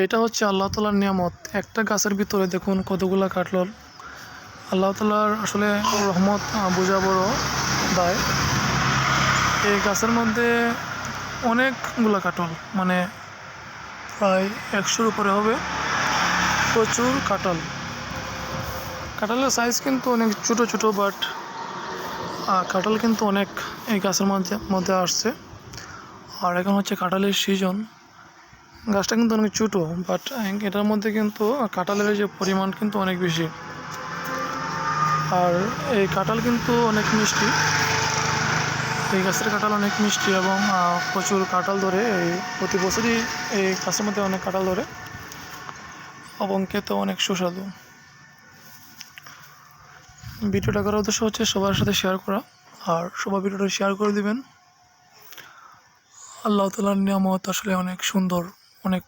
এটা হচ্ছে আল্লাহ তাআলার নিয়ামত। একটা গাছের ভিতরে দেখুন কতগুলা কাঠল। আল্লাহ তাআলার আসলে রহমত বোঝা বড় দায়। এই গাছের মধ্যে অনেকগুলা কাঠল, মানে প্রায় 100-র উপরে হবে। প্রচুর কাঁঠাল। কাঁঠালের সাইজ কিন্তু অনেক ছোটো ছোটো, বাট কাঁঠাল কিন্তু অনেক এই গাছের মধ্যে আসছে। আর এখন হচ্ছে কাঁঠালের সিজন। গাছটা কিন্তু অনেক ছোটো, বাট এটার মধ্যে কিন্তু কাঁঠালের যে পরিমাণ কিন্তু অনেক বেশি। আর এই কাঁঠাল কিন্তু অনেক মিষ্টি। এই গাছের কাঁঠাল অনেক মিষ্টি এবং প্রচুর কাঁঠাল ধরে। এই প্রতি বছরই এই গাছের মধ্যে অনেক কাঁঠাল ধরে এবং খেতে অনেক সুস্বাদু। ভিডিওটা করার উদ্দেশ্য হচ্ছে সবার সাথে শেয়ার করা, আর সবাই ভিডিওটা শেয়ার করে দিবেন। আল্লাহ তাআলার নিয়ামত আসলে অনেক সুন্দর, অনেক